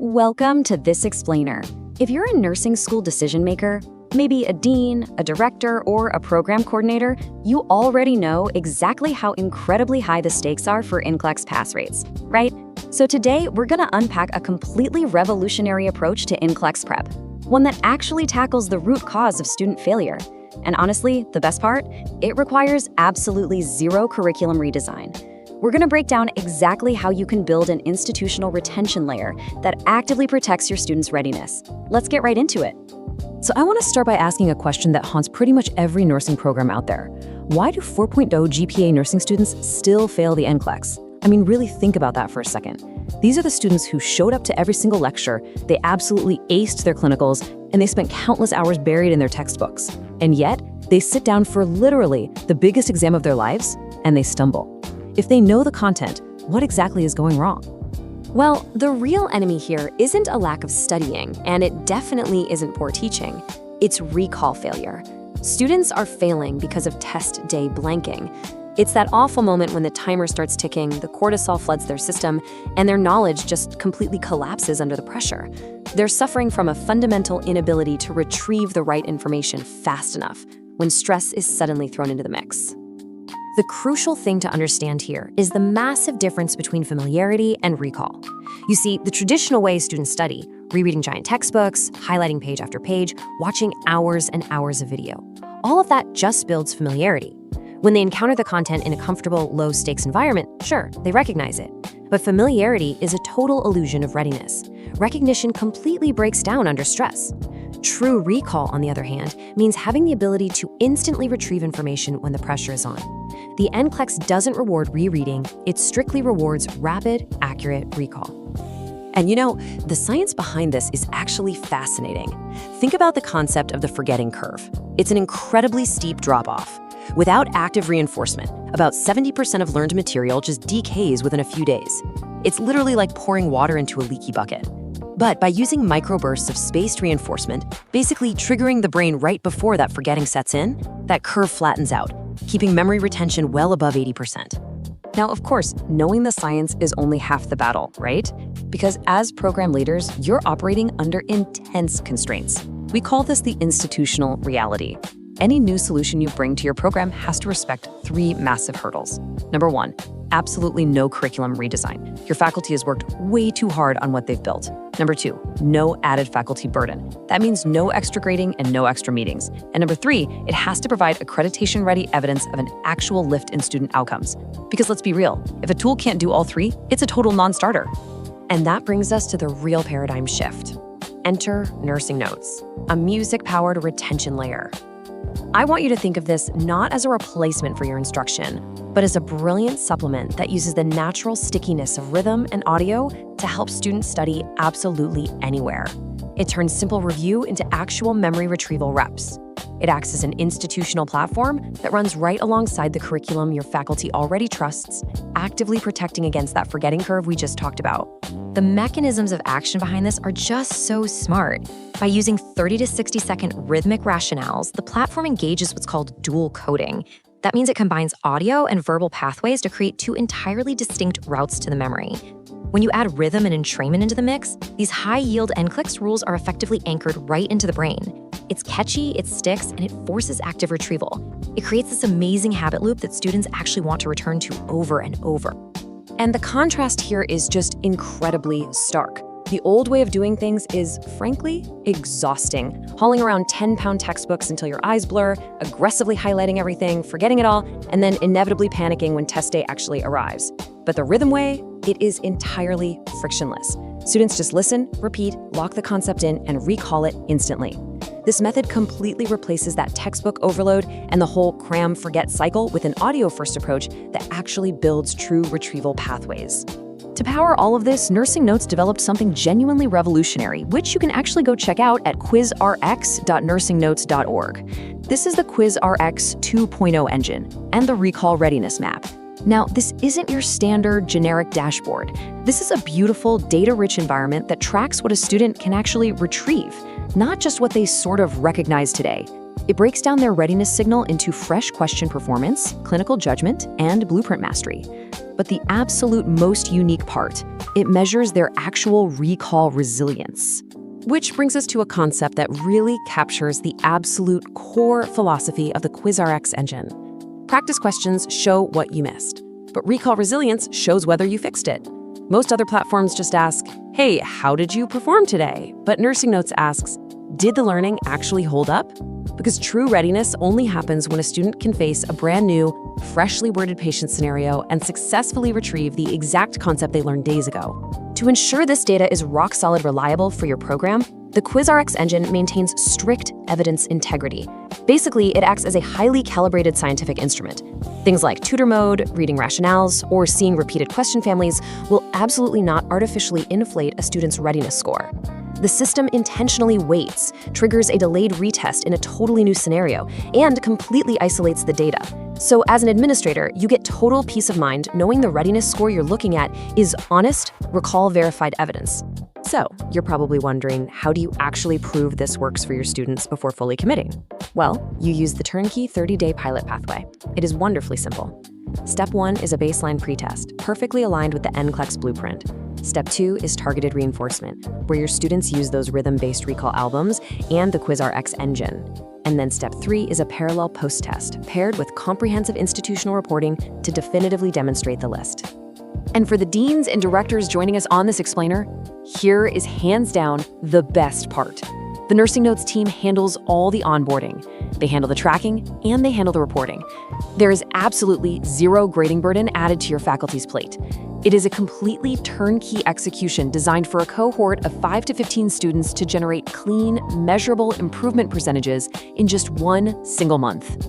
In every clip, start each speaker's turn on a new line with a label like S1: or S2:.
S1: Welcome to This Explainer. If you're a nursing school decision maker, maybe a dean, a director, or a program coordinator, you already know exactly how incredibly high the stakes are for NCLEX pass rates, right? So today, we're going to unpack a completely revolutionary approach to NCLEX prep, one that actually tackles the root cause of student failure. And honestly, the best part, it requires absolutely zero curriculum redesign. We're going to break down exactly how you can build an institutional retention layer that actively protects your students' readiness. Let's get right into it.
S2: So I want to start by asking a question that haunts pretty much every nursing program out there. Why do 4.0 GPA nursing students still fail the NCLEX? I mean, really think about that for a second. These are the students who showed up to every single lecture, they absolutely aced their clinicals, and they spent countless hours buried in their textbooks. And yet, they sit down for literally the biggest exam of their lives, and they stumble. If they know the content, what exactly is going wrong?
S1: Well, the real enemy here isn't a lack of studying, and it definitely isn't poor teaching. It's recall failure. Students are failing because of test day blanking. It's that awful moment when the timer starts ticking, the cortisol floods their system, and their knowledge just completely collapses under the pressure. They're suffering from a fundamental inability to retrieve the right information fast enough when stress is suddenly thrown into the mix.
S3: The crucial thing to understand here is the massive difference between familiarity and recall. You see, the traditional way students study, rereading giant textbooks, highlighting page after page, watching hours and hours of video, all of that just builds familiarity. When they encounter the content in a comfortable, low-stakes environment, sure, they recognize it. But familiarity is a total illusion of readiness. Recognition completely breaks down under stress. True recall, on the other hand, means having the ability to instantly retrieve information when the pressure is on. The NCLEX doesn't reward rereading, it strictly rewards rapid, accurate recall.
S2: And you know, the science behind this is actually fascinating. Think about the concept of the forgetting curve. It's an incredibly steep drop-off. Without active reinforcement, about 70% of learned material just decays within a few days. It's literally like pouring water into a leaky bucket. But by using microbursts of spaced reinforcement, basically triggering the brain right before that forgetting sets in, that curve flattens out, keeping memory retention well above 80%.
S1: Now, of course, knowing the science is only half the battle, right? Because as program leaders, you're operating under intense constraints. We call this the institutional reality. Any new solution you bring to your program has to respect three massive hurdles. Number one, absolutely no curriculum redesign. Your faculty has worked way too hard on what they've built. Number two, no added faculty burden. That means no extra grading and no extra meetings. And number three, it has to provide accreditation-ready evidence of an actual lift in student outcomes. Because let's be real, if a tool can't do all three, it's a total non-starter.
S3: And that brings us to the real paradigm shift. Enter NursingNotes, a music-powered retention layer. I want you to think of this not as a replacement for your instruction, but as a brilliant supplement that uses the natural stickiness of rhythm and audio to help students study absolutely anywhere. It turns simple review into actual memory retrieval reps. It acts as an institutional platform that runs right alongside the curriculum your faculty already trusts, actively protecting against that forgetting curve we just talked about. The mechanisms of action behind this are just so smart. By using 30 to 60-second rhythmic rationales, the platform engages what's called dual coding. That means it combines audio and verbal pathways to create two entirely distinct routes to the memory. When you add rhythm and entrainment into the mix, these high-yield NCLEX rules are effectively anchored right into the brain. It's catchy, it sticks, and it forces active retrieval. It creates this amazing habit loop that students actually want to return to over and over.
S1: And the contrast here is just incredibly stark. The old way of doing things is, frankly, exhausting. Hauling around 10-pound textbooks until your eyes blur, aggressively highlighting everything, forgetting it all, and then inevitably panicking when test day actually arrives. But the rhythm way, it is entirely frictionless. Students just listen, repeat, lock the concept in, and recall it instantly. This method completely replaces that textbook overload and the whole cram-forget cycle with an audio-first approach that actually builds true retrieval pathways. To power all of this, NursingNotes developed something genuinely revolutionary, which you can actually go check out at QuizRx.nursingnotes.org. This is the QuizRx 2.0 engine and the Recall Readiness map. Now, this isn't your standard generic dashboard. This is a beautiful, data-rich environment that tracks what a student can actually retrieve, not just what they sort of recognize today.
S2: It breaks down their readiness signal into fresh question performance, clinical judgment, and blueprint mastery. But the absolute most unique part, it measures their actual recall resilience. Which brings us to a concept that really captures the absolute core philosophy of the QuizRx engine. Practice questions show what you missed, but recall resilience shows whether you fixed it. Most other platforms just ask, hey, how did you perform today? But NursingNotes asks, did the learning actually hold up? Because true readiness only happens when a student can face a brand new, freshly worded patient scenario and successfully retrieve the exact concept they learned days ago. To ensure this data is rock-solid reliable for your program, the QuizRx engine maintains strict evidence integrity. Basically, it acts as a highly calibrated scientific instrument. Things like tutor mode, reading rationales, or seeing repeated question families will absolutely not artificially inflate a student's readiness score. The system intentionally waits, triggers a delayed retest in a totally new scenario, and completely isolates the data. So as an administrator, you get total peace of mind knowing the readiness score you're looking at is honest, recall-verified evidence. So, you're probably wondering, how do you actually prove this works for your students before fully committing? Well, you use the turnkey 30-day pilot pathway. It is wonderfully simple. Step 1 is a baseline pretest, perfectly aligned with the NCLEX blueprint. Step 2 is targeted reinforcement, where your students use those rhythm-based recall albums and the QuizRx engine. And then Step 3 is a parallel post-test, paired with comprehensive institutional reporting to definitively demonstrate the list. And for the deans and directors joining us on this explainer, here is hands down the best part. The NursingNotes team handles all the onboarding. They handle the tracking, and they handle the reporting. There is absolutely zero grading burden added to your faculty's plate. It is a completely turnkey execution designed for a cohort of 5 to 15 students to generate clean, measurable improvement percentages in just one single month.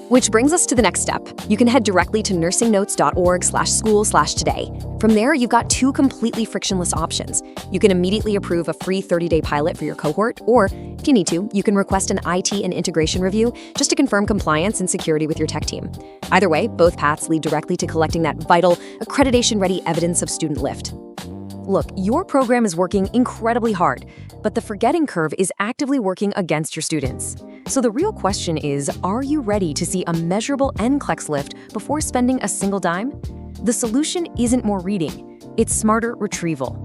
S1: Which brings us to the next step. You can head directly to nursingnotes.org/school/today. From there, you've got two completely frictionless options. You can immediately approve a free 30-day pilot for your cohort, or if you need to, you can request an IT and integration review just to confirm compliance and security with your tech team. Either way, both paths lead directly to collecting that vital, accreditation-ready evidence of student lift. Look, your program is working incredibly hard, but the forgetting curve is actively working against your students. So the real question is, are you ready to see a measurable NCLEX lift before spending a single dime? The solution isn't more reading, it's smarter retrieval.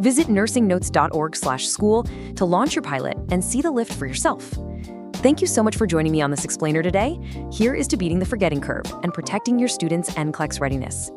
S1: Visit nursingnotes.org/school to launch your pilot and see the lift for yourself. Thank you so much for joining me on this explainer today. Here is to beating the forgetting curve and protecting your students' NCLEX readiness.